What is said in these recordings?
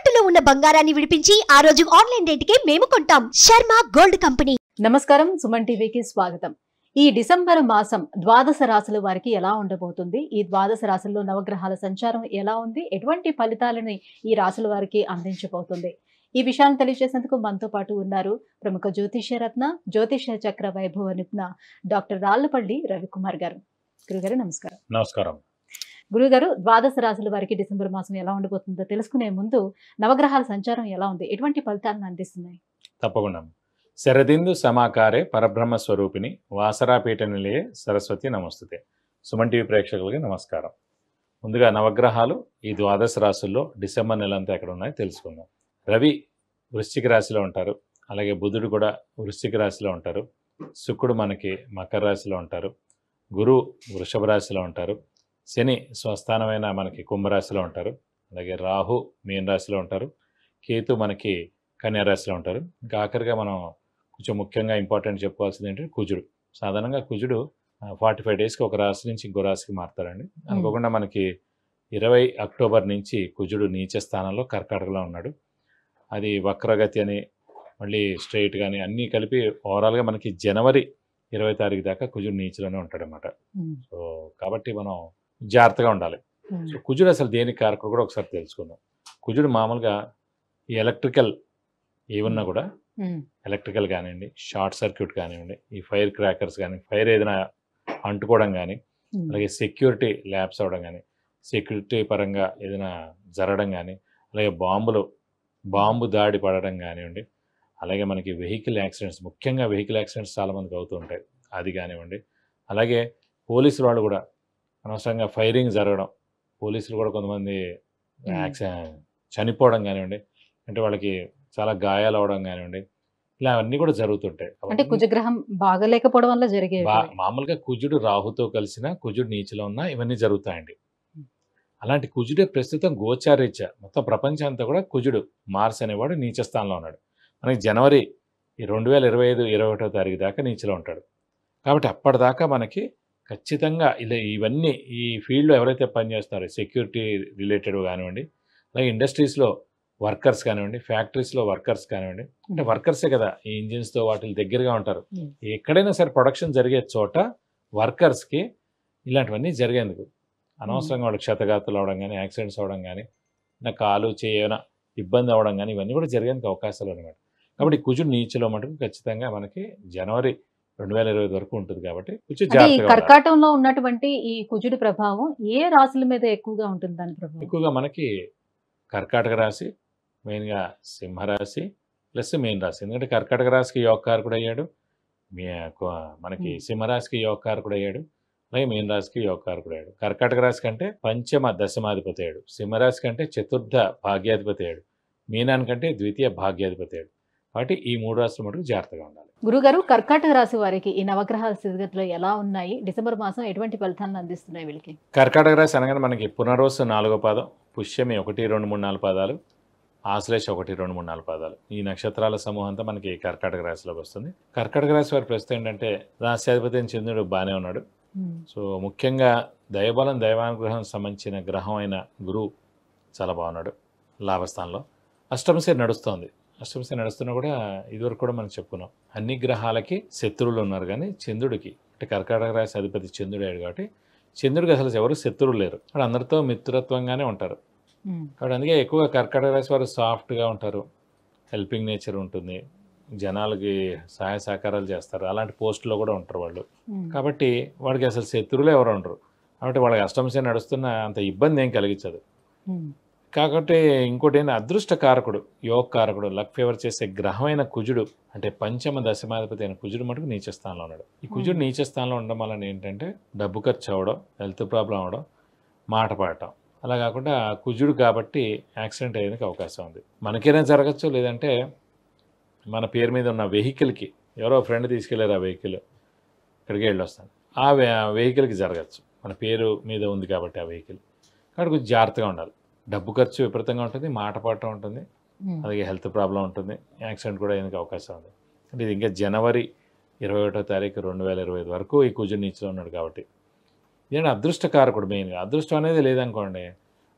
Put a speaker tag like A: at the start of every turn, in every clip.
A: తాకట్టులో ఉన్న బంగారాన్ని విడిపించి ఆ రోజు ఆన్లైన్ రేటుకే మేము కొంటాం. Sharma gold company.
B: నమస్కారం, సుమన్ టీవీకి స్వాగతం. ఈ డిసెంబర్ మాసం ద్వాదశ రాశుల వారికి ఎలా ఉండబోతుంది, ఈ ద్వాదశ రాశుల్లో నవగ్రహాల సంచారం ఎలా ఉంది, ఎటువంటి ఫలితాలని ఈ రాశుల వారికి అందించబోతుంది, ఈ విషయాలను తెలియజేసేందుకు మనతో పాటు ఉన్నారు ప్రముఖ జ్యోతిష్య రత్న, జ్యోతిష్య చక్ర వైభవ నిపుణ డాక్టర్ రాళ్లపల్లి రవికుమార్ గారు. గురుగారు నమస్కారం.
C: నమస్కారం.
B: గురుగారు, ద్వాదశ రాశుల వారికి డిసెంబర్ మాసం ఎలా ఉండబోతుందో తెలుసుకునే ముందు నవగ్రహాల సంచారం ఎలా ఉంది, ఎటువంటి ఫలితాలను అందిస్తున్నాయి?
C: తప్పకుండా. శరదిందు సమాకారే పరబ్రహ్మ స్వరూపిణి వాసరాపీఠ నిలయే సరస్వతి నమస్తుతే. సుమన్ టీవీ ప్రేక్షకులకి నమస్కారం. ముందుగా నవగ్రహాలు ఈ ద్వాదశ రాశుల్లో డిసెంబర్ నెలంతా ఎక్కడ ఉన్నాయో తెలుసుకుందాం. రవి వృశ్చిక రాశిలో ఉంటారు, అలాగే బుధుడు కూడా వృశ్చిక రాశిలో ఉంటారు, శుక్రుడు మనకి మకర రాశిలో ఉంటారు, గురువు వృషభ రాశిలో ఉంటారు, శని స్వస్థానమైన మనకి కుంభరాశిలో ఉంటారు, అలాగే రాహు మీన రాశిలో ఉంటారు, కేతు మనకి కన్యా రాశిలో ఉంటారు. ఇంకా ఆఖరిగా మనం కొంచెం ముఖ్యంగా ఇంపార్టెంట్ చెప్పుకోవాల్సింది ఏంటంటే కుజుడు. సాధారణంగా కుజుడు 45 డేస్కి ఒక రాశి నుంచి ఇంకో రాశికి మారుతారండి. అనుకోకుండా మనకి 20 అక్టోబర్ నుంచి కుజుడు నీచ స్థానంలో కర్కాటకలో ఉన్నాడు. అది వక్రగతి అని మళ్ళీ స్ట్రైట్ కానీ అన్నీ కలిపి ఓవరాల్గా మనకి జనవరి 20 తారీఖు దాకా కుజుడు నీచలోనే ఉంటాడనమాట. సో కాబట్టి మనం జాగ్రత్తగా ఉండాలి. సో కుజుడు అసలు దేనికి కారకుడు కూడా ఒకసారి తెలుసుకుందాం. కుజుడు మామూలుగా ఈ ఎలక్ట్రికల్ ఏమన్నా కూడా ఎలక్ట్రికల్ కానివ్వండి, షార్ట్ సర్క్యూట్ కానివ్వండి, ఈ ఫైర్ క్రాకర్స్ కానీ, ఫైర్ ఏదైనా అంటుకోవడం కానీ, అలాగే సెక్యూరిటీ ల్యాబ్స్ అవ్వడం కానీ, సెక్యూరిటీ పరంగా ఏదైనా జరగడం కానీ, అలాగే బాంబు దాడి పడడం కానివ్వండి, అలాగే మనకి వెహికల్ యాక్సిడెంట్స్, ముఖ్యంగా వెహికల్ యాక్సిడెంట్స్ చాలామందికి అవుతూ ఉంటాయి, అది కానివ్వండి. అలాగే పోలీసులు వాళ్ళు కూడా అనవసరంగా ఫైరింగ్ జరగడం, పోలీసులు కూడా కొంతమంది చనిపోవడం కానివ్వండి, అంటే వాళ్ళకి చాలా గాయాలు అవడం కానివ్వండి, ఇలా అన్నీ కూడా జరుగుతుంటాయి.
B: అంటే కుజగ్రహం బాగలేకపోవడం వల్ల జరిగే
C: మామూలుగా కుజుడు రాహుతో కలిసిన, కుజుడు నీచలో ఉన్న ఇవన్నీ జరుగుతాయండి. అలాంటి కుజుడే ప్రస్తుతం గోచారీత్యా మొత్తం ప్రపంచం అంతా కూడా కుజుడు మార్స్ అనేవాడు నీచ స్థానంలో ఉన్నాడు. మనకి జనవరి 2025 21వ తారీఖు దాకా నీచలో ఉంటాడు. కాబట్టి అప్పటిదాకా మనకి ఖచ్చితంగా ఇలా ఇవన్నీ ఈ ఫీల్డ్లో ఎవరైతే పనిచేస్తున్నారో సెక్యూరిటీ రిలేటెడ్ కానివ్వండి, అలాగే ఇండస్ట్రీస్లో వర్కర్స్ కానివ్వండి, ఫ్యాక్టరీస్లో వర్కర్స్ కానివ్వండి, అంటే వర్కర్సే కదా ఈ ఇంజిన్స్తో వాటి దగ్గరగా ఉంటారు. ఎక్కడైనా సరే ప్రొడక్షన్ జరిగే చోట వర్కర్స్కి ఇలాంటివన్నీ జరిగేందుకు అనవసరంగా వాళ్ళకి క్షతగాతులు అవడం కానీ, యాక్సిడెంట్స్ అవడం కానీ, నా కాలు చేయన ఇబ్బంది అవడం కానీ, ఇవన్నీ కూడా జరిగేందుకు అవకాశాలు అనమాట. కాబట్టి కుజుడు నీచలో మటుకు ఖచ్చితంగా మనకి జనవరి 2025 వరకు ఉంటుంది. కాబట్టి
B: కర్కాటకంలో ఉన్నటువంటి ఈ కుజుడి ప్రభావం ఏ రాశుల మీద ఎక్కువగా ఉంటుంది? దాని ప్రభావం
C: ఎక్కువగా మనకి కర్కాటక రాశి, మెయిన్గా సింహరాశి ప్లస్ మీన రాశి. ఎందుకంటే కర్కాటక రాశికి యోగకారకుడు అయ్యాడు, మనకి సింహరాశికి యోగకారకుడు అయ్యాడు, అలాగే మీన రాశికి యోగకారకుడు అయ్యాడు. కర్కాటక రాశి కంటే పంచమ దశమాధిపతి అయ్యాడు, సింహరాశి కంటే చతుర్థ భాగ్యాధిపతి అయ్యాడు, మీనానికంటే ద్వితీయ భాగ్యాధిపతి అయ్యాడు. కాబట్టి ఈ 3 రాశుల మటుకు జాగ్రత్తగా ఉండాలి.
B: గురుగారు, కర్కాటక రాశి వారికి ఈ నవగ్రహాల స్థితిగతులు ఎలా ఉన్నాయి? డిసెంబర్ మాసం ఎటువంటి ఫలితాలను అందిస్తున్నాయి వీళ్ళకి?
C: కర్కాటక రాశి అనగానే మనకి పునరోసు 4వ పాదం, పుష్యమి 1, 2, 3, 4 పాదాలు, ఆశ్లేష 1, 2, 3, 4 పాదాలు, ఈ నక్షత్రాల సమూహం అంతా మనకి కర్కాటక రాశిలోకి వస్తుంది. కర్కాటక రాశి వారి ప్రస్తుతం ఏంటంటే రాశ్యాధిపతి చంద్రుడు బాగానే ఉన్నాడు. సో ముఖ్యంగా దైవబలం, దైవానుగ్రహం సంబంధించిన గ్రహం అయిన గురువు చాలా బాగున్నాడు లాభస్థానంలో. అష్టమశని నడుస్తోంది. అష్టమశని నడుస్తున్నా కూడా ఇదివరకు కూడా మనం చెప్పుకున్నాం, అన్ని గ్రహాలకి శత్రువులు ఉన్నారు, కానీ చంద్రుడికి అంటే కర్కాటక రాశి అధిపతి చంద్రుడు అయ్యాడు కాబట్టి చంద్రుడికి అసలు ఎవరు శత్రువులు లేరు, వాడు అందరితో మిత్రత్వంగానే ఉంటారు. కాబట్టి అందుకే ఎక్కువగా కర్కాటక రాశి వారు సాఫ్ట్గా ఉంటారు, హెల్పింగ్ నేచర్ ఉంటుంది, జనాలకి సహాయ సహకారాలు చేస్తారు, అలాంటి పోస్టులో కూడా ఉంటారు వాళ్ళు. కాబట్టి వాడికి అసలు శత్రువులు ఎవరు ఉండరు. కాబట్టి వాళ్ళకి అష్టమశని నడుస్తున్న అంత ఇబ్బంది ఏం కలిగించదు. కాబట్టి ఇంకోటి ఏంటి, అదృష్టకారకుడు, యోగకారకుడు, లక్ ఫేవర్ చేసే గ్రహమైన కుజుడు అంటే పంచమ దశమాధిపతి అయిన కుజుడు మటుకు నీచ స్థానంలో ఉన్నాడు. ఈ కుజుడు నీచ స్థానంలో ఉండడం వల్ల ఏంటంటే డబ్బు ఖర్చు అవ్వడం, హెల్త్ ప్రాబ్లం అవ్వడం, మాట పడటం, అలా కాకుండా కుజుడు కాబట్టి యాక్సిడెంట్ అయ్యేందుకు అవకాశం ఉంది. మనకైనా జరగచ్చు, లేదంటే మన పేరు మీద ఉన్న వెహికల్కి ఎవరో ఫ్రెండ్ తీసుకెళ్లారు, ఆ వెహికల్ ఇక్కడికి వెళ్ళి వస్తాను, ఆ వెహికల్కి జరగచ్చు, మన పేరు మీద ఉంది కాబట్టి ఆ వెహికల్. కాబట్టి కొంచెం జాగ్రత్తగా ఉండాలి. డబ్బు ఖర్చు విపరీతంగా ఉంటుంది, మాట పడటం ఉంటుంది, అలాగే హెల్త్ ప్రాబ్లం ఉంటుంది, యాక్సిడెంట్ కూడా అయ్యేందుకు అవకాశం ఉంది. అంటే ఇది ఇంకా జనవరి 21వ తారీఖు 2025 వరకు ఈ కుజుడు నీచలో ఉన్నాడు. కాబట్టి ఇదేంటి అదృష్టకారకుడు. మెయిన్గా అదృష్టం అనేది లేదనుకోండి,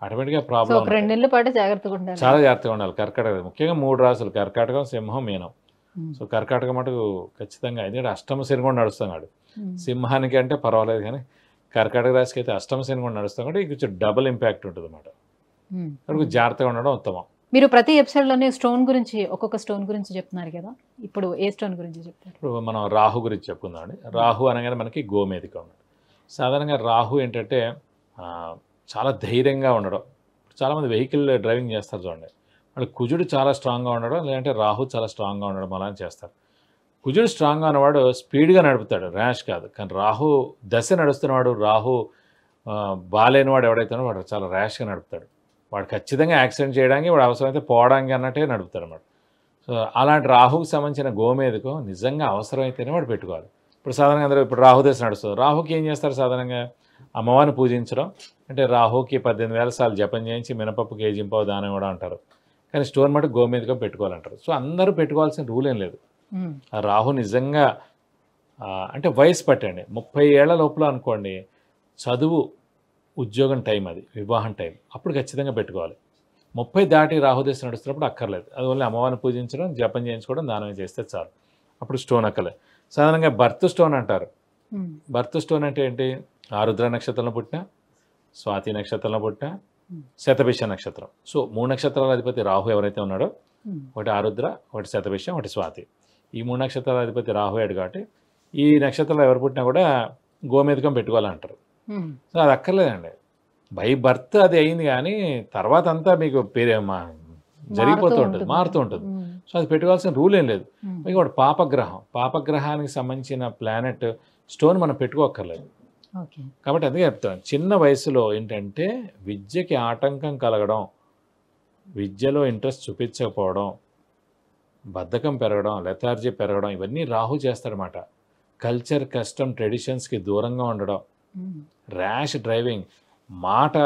C: ఆటోమేటిక్గా
B: సో
C: ప్రాబ్లం
B: ఒక 2 నెలల పాటు జాగ్రత్తగా ఉండాలి.
C: చాలా జాగ్రత్తగా ఉండాలి. కర్కాటక ముఖ్యంగా 3 రాసులు కర్కాటకం, సింహం, మీనం. సో కర్కాటక మటుకు ఖచ్చితంగా, ఎందుకంటే అష్టమ శని కూడా నడుస్తున్నాడు. సింహానికి అంటే పర్వాలేదు, కానీ కర్కాటక రాశికి అయితే అష్టమ శని కూడా నడుస్తాం కాబట్టి కొంచెం డబుల్ ఇంపాక్ట్ ఉంటుంది అన్నమాట. కాబట్టి జాగ్రత్తగా ఉండడం ఉత్తమం.
B: మీరు ప్రతి ఎపిసోడ్లోనే స్టోన్ గురించి ఒక్కొక్క స్టోన్ గురించి చెప్తున్నారు కదా, ఇప్పుడు ఏ స్టోన్ గురించి చెప్తారు?
C: ఇప్పుడు మనం రాహు గురించి చెప్పుకుందాం అండి. రాహు అనగానే మనకి గోమేధిక ఉన్నాడు. సాధారణంగా రాహు ఏంటంటే చాలా ధైర్యంగా ఉండడం. చాలామంది వెహికల్ డ్రైవింగ్ చేస్తారు చూడండి, వాళ్ళు కుజుడు చాలా స్ట్రాంగ్గా ఉండడం, లేదంటే రాహు చాలా స్ట్రాంగ్గా ఉండడం అలా చేస్తారు. కుజుడు స్ట్రాంగ్గా ఉన్నవాడు స్పీడ్గా నడుపుతాడు, ర్యాష్ కాదు. కానీ రాహు దశ నడుస్తున్నవాడు, రాహు బాలేనివాడు ఎవడైతే వాడు చాలా ర్యాష్గా నడుపుతాడు. వాడు ఖచ్చితంగా యాక్సిడెంట్ చేయడానికి, వాడు అవసరమైతే పోవడానికి అన్నట్టే నడుపుతాడు అన్నమాట. సో అలాంటి రాహుకి సంబంధించిన గోమేధికం నిజంగా అవసరమైతేనే వాడు పెట్టుకోవాలి. ఇప్పుడు సాధారణంగా అందరూ ఇప్పుడు రాహు దశ నడుస్తుంది, రాహుకి ఏం చేస్తారు సాధారణంగా? అమ్మవారిని పూజించడం, అంటే రాహుకి 18,000 సార్లు జపం చేయించి మినపప్పు కేజింపావు దానం కూడా అంటారు. కానీ స్టోన్ మటు గోమేధికం పెట్టుకోవాలంటారు. సో అందరూ పెట్టుకోవాల్సిన రూల్ ఏం లేదు. ఆ రాహు నిజంగా అంటే వయసు పట్టండి, 30 ఏళ్ల లోపల అనుకోండి, చదువు ఉద్యోగం టైం, అది వివాహం టైం, అప్పుడు ఖచ్చితంగా పెట్టుకోవాలి. 30 దాటి రాహుదశ నడుస్తున్నప్పుడు అక్కర్లేదు. అది ఓన్లీ అమ్మవారిని పూజించడం, జపం చేయించుకోవడం, దానం చేస్తే చాలు, అప్పుడు స్టోన్ అక్కర్లేదు. సాధారణంగా బర్త్ స్టోన్ అంటారు. బర్త్ స్టోన్ అంటే ఏంటి? ఆరుద్ర నక్షత్రంలో పుట్టిన, స్వాతి నక్షత్రంలో పుట్టిన, శతభిష నక్షత్రం. సో 3 నక్షత్రాల అధిపతి రాహు ఎవరైతే ఉన్నాడో, ఒకటి ఆరుద్ర, ఒకటి శతభిష, ఒకటి స్వాతి, ఈ 3 నక్షత్రాల అధిపతి రాహు అయ్యాడు. కాబట్టి ఈ నక్షత్రంలో ఎవరు పుట్టినా కూడా గోమేధికం పెట్టుకోవాలంటారు. సో అది అక్కర్లేదండి, బై బర్త్ అది అయింది, కానీ తర్వాత అంతా మీకు జరిగిపోతూ ఉంటుంది, మారుతూ ఉంటుంది. సో అది పెట్టుకోవాల్సిన రూల్ ఏం లేదు. ఇంకోటి పాపగ్రహం, పాపగ్రహానికి సంబంధించిన ప్లానెట్ స్టోన్ మనం పెట్టుకోక్కర్లేదు. కాబట్టి అందుకే చెప్తాను, చిన్న వయసులో ఏంటంటే విద్యకి ఆటంకం కలగడం, విద్యలో ఇంట్రెస్ట్ చూపించకపోవడం, బద్ధకం పెరగడం, లెథార్జీ పెరగడం, ఇవన్నీ రాహు చేస్తాడనమాట. కల్చర్, కస్టమ్, ట్రెడిషన్స్కి దూరంగా ఉండడం, ర్యాష్ డ్రైవింగ్, మాట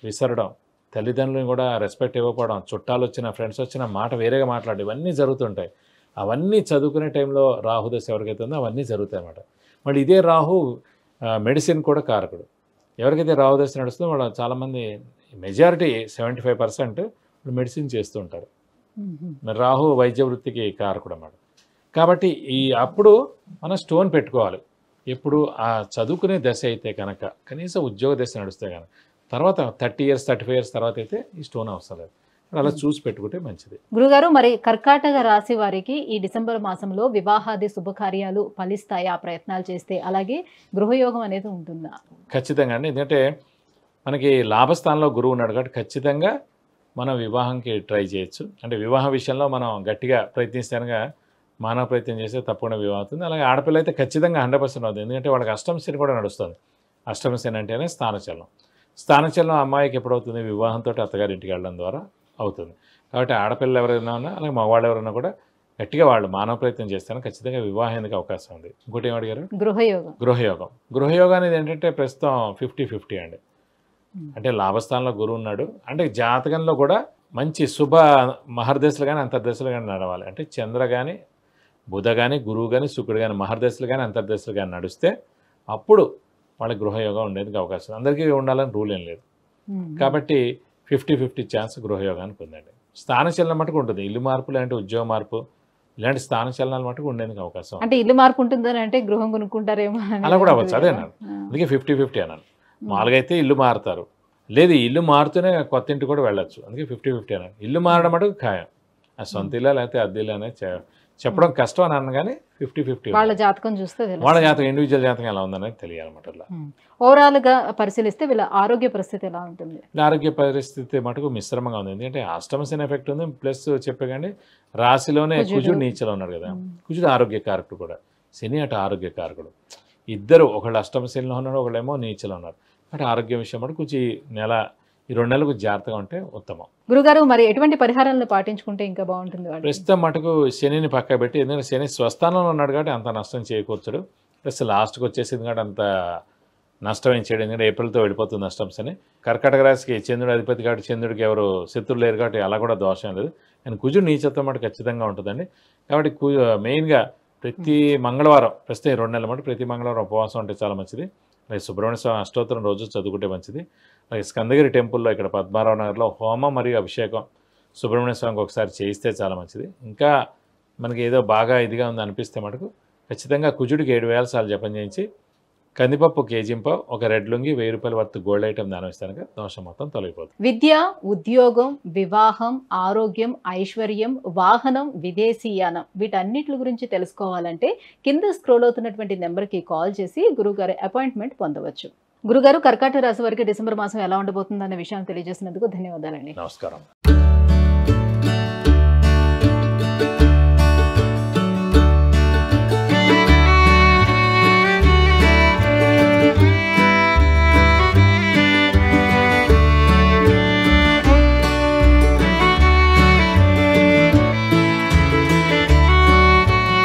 C: విసరడం, తల్లిదండ్రులను కూడా రెస్పెక్ట్ ఇవ్వకపోవడం, చుట్టాలు వచ్చిన, ఫ్రెండ్స్ వచ్చిన మాట వేరేగా మాట్లాడడం, ఇవన్నీ జరుగుతుంటాయి. అవన్నీ చదువుకునే టైంలో రాహు దశ ఎవరికైతే ఉందో అవన్నీ జరుగుతాయి అన్నమాట. మళ్ళీ ఇదే రాహు మెడిసిన్ కూడా కారకుడు. ఎవరికైతే రాహు దశ నడుస్తుందో వాళ్ళు చాలామంది, మెజారిటీ 75% మెడిసిన్ చేస్తూ ఉంటారు. రాహు వైద్య వృత్తికి కారకుడు అన్నమాట. కాబట్టి అప్పుడు మనం స్టోన్ పెట్టుకోవాలి. ఎప్పుడు ఆ చదువుకునే దశ అయితే కనుక, కనీసం ఉద్యోగ దశ నడుస్తే కనుక, తర్వాత 30 years 35 years తర్వాత అయితే ఈ స్టోన్ అవసరం లేదు. అలా చూసి పెట్టుకుంటే మంచిది.
B: గురుగారు, మరి కర్కాటక రాశి వారికి ఈ డిసెంబర్ మాసంలో వివాహాది శుభకార్యాలు ఫలిస్తాయి ఆ ప్రయత్నాలు చేస్తే? అలాగే గృహయోగం అనేది ఉంటుందా?
C: ఖచ్చితంగా అండి, ఎందుకంటే మనకి లాభస్థానంలో గురువు ఉన్నాడు కాబట్టి ఖచ్చితంగా మనం వివాహంకి ట్రై చేయొచ్చు. అంటే వివాహ విషయంలో మనం గట్టిగా ప్రయత్నిస్తే కనుక, మానవ ప్రయత్నం చేస్తే తప్పకుండా వివాహం అవుతుంది. అలాగే ఆడపిల్ల అయితే ఖచ్చితంగా 100% అవుతుంది. ఎందుకంటే వాళ్ళకి అష్టమ శని కూడా నడుస్తుంది. అష్టమ శని అంటేనే స్థానచలనం. స్థానచలనం అమ్మాయికి ఎప్పుడవుతుంది? వివాహంతో అత్తగారి ఇంటికి వెళ్ళడం ద్వారా అవుతుంది. కాబట్టి ఆడపిల్లలు ఎవరైనా ఉన్నా, అలాగే మగవాళ్ళు ఎవరైనా కూడా గట్టిగా వాళ్ళు మానవ ప్రయత్నం చేస్తాను ఖచ్చితంగా వివాహానికి అవకాశం ఉంది. ఇంకోటి ఏం అడిగారు?
B: గృహయోగం.
C: గృహయోగం. గృహయోగం అనేది ఏంటంటే ప్రస్తుతం 50-50 అండి. అంటే లాభస్థానంలో గురువు ఉన్నాడు, అంటే జాతకంలో కూడా మంచి శుభ మహర్దశలు కానీ అంతర్దశలు కానీ నడవాలి. అంటే చంద్ర కానీ, బుధ కానీ, గురువు కానీ, శుక్రుడు కానీ మహర్దశలు కానీ అంతర్దశలు కానీ నడిస్తే అప్పుడు వాళ్ళకి గృహయోగం ఉండేందుకు అవకాశం. అందరికీ ఉండాలని రూల్ ఏం లేదు. కాబట్టి 50-50 ఛాన్స్ గృహయోగానికి ఉందండి. స్థానచలనం మటుకు ఉంటుంది. ఇల్లు మార్పు లాంటి, ఉద్యోగ మార్పు ఇలాంటి స్థానచలనాలు మటుకు ఉండేందుకు అవకాశం.
B: అంటే ఇల్లు మార్పు ఉంటుందని అంటే గృహం కొనుక్కుంటారేమో
C: అలా కూడా అవ్వచ్చు. అదే అన్నాను, అందుకే 50-50 అన్నాను. మామూలుగా అయితే ఇల్లు మారుతారు, లేదు ఇల్లు మారుతూనే కొత్త ఇంటి కూడా వెళ్ళొచ్చు, అందుకే 50-50 అన్నాను. ఇల్లు మారడం మటుకు ఖాయం. ఆ సొంత ఇల్లు లేకపోతే అద్దె ఇల్లు అనేది చెప్పడం కష్టం అని అన్న, కానీ 50-50
B: వాళ్ళ జాతకం చూస్తే,
C: వాళ్ళ జాతకం ఇండివిజువల్ జాతకం ఎలా ఉందనేది తెలియాలన్నమాట. అలా
B: ఓవరాల్ గా పరిశీలిస్తే వీళ్ళ ఆరోగ్య పరిస్థితి ఎలా ఉంటుంది?
C: ఆరోగ్య పరిస్థితి మటుకు మిశ్రమంగా ఉంది. ఎందుకంటే అష్టమ శని ఎఫెక్ట్ ఉంది, ప్లస్ చెప్పగానే రాశిలోనే కుజుడు నీచలో ఉన్నాడు కదా, కుజుడు ఆరోగ్య కారకుడు కూడా, శని అటు ఆరోగ్య కారకుడు. ఇద్దరు, ఒకళ్ళు అష్టమ శనిలో ఉన్నాడు, ఒకళ్ళేమో నీచలో ఉన్నారు. అంటే ఆరోగ్య విషయం మటు కొంచెం ఈ 2 నెలలకు జాగ్రత్తగా ఉంటే ఉత్తమం.
B: గురుగారు, మరి ఎటువంటి పరిహారాలను పాటించుకుంటే ఇంకా బాగుంటుంది?
C: ప్రస్తుతం మటుకు శనిని పక్క పెట్టి, ఎందుకంటే శని స్వస్థానంలో ఉన్నాడు కాబట్టి అంత నష్టం చేయకూర్చడు, ప్లస్ లాస్ట్కి వచ్చేసింది కాబట్టి అంత నష్టం ఏం చేయడం, ఎందుకంటే ఏప్రిల్తో వెళ్ళిపోతుంది నష్టం శని. కర్కాటక రాశికి చంద్రుడు అధిపతి కాబట్టి చంద్రుడికి ఎవరు శత్రులు లేరు కాబట్టి అలా కూడా దోషం లేదు. కానీ కుజుడు నీచత్వం మటు ఖచ్చితంగా ఉంటుందండి. కాబట్టి మెయిన్గా ప్రతి మంగళవారం, ప్రస్తుతం 2 నెలల మటు ప్రతి మంగళవారం ఉపవాసం ఉంటే చాలా మంచిది. అలాగే సుబ్రహ్మణ్య స్వామి అష్టోత్తరం రోజు చదువుకుంటే మంచిది. అలాగే స్కందగిరి టెంపుల్లో ఇక్కడ పద్మారావు నగర్లో హోమం మరియు అభిషేకం సుబ్రహ్మణ్య స్వామికి ఒకసారి చేయిస్తే చాలా మంచిది. ఇంకా మనకి ఏదో బాగా ఇదిగా ఉంది అనిపిస్తే మటుకు ఖచ్చితంగా కుజుడికి 7,000 సార్లు జపం చేయించి కందిపప్పు కేజింపావు, ఒక రెడ్ లుంగి, 1000 రూపాయల వర్త్ గోల్డ్ ఐటమ్ దానం ఇస్తాను, దోషం మొత్తం తొలగిపోతుంది.
B: విద్య, ఉద్యోగం, వివాహం, ఆరోగ్యం, ఐశ్వర్యం, వాహనం, విదేశీయానం వీటన్నిటి గురించి తెలుసుకోవాలంటే కింద స్క్రోల్ అవుతున్నటువంటి నెంబర్కి కాల్ చేసి గురుగారి అపాయింట్మెంట్ పొందవచ్చు. గురుగారు, కర్కాటక రాశి వారికి డిసెంబర్ మాసం ఎలా ఉండబోతుందన్న విషయాన్ని తెలియజేసినందుకు ధన్యవాదాలండి.
C: నమస్కారం.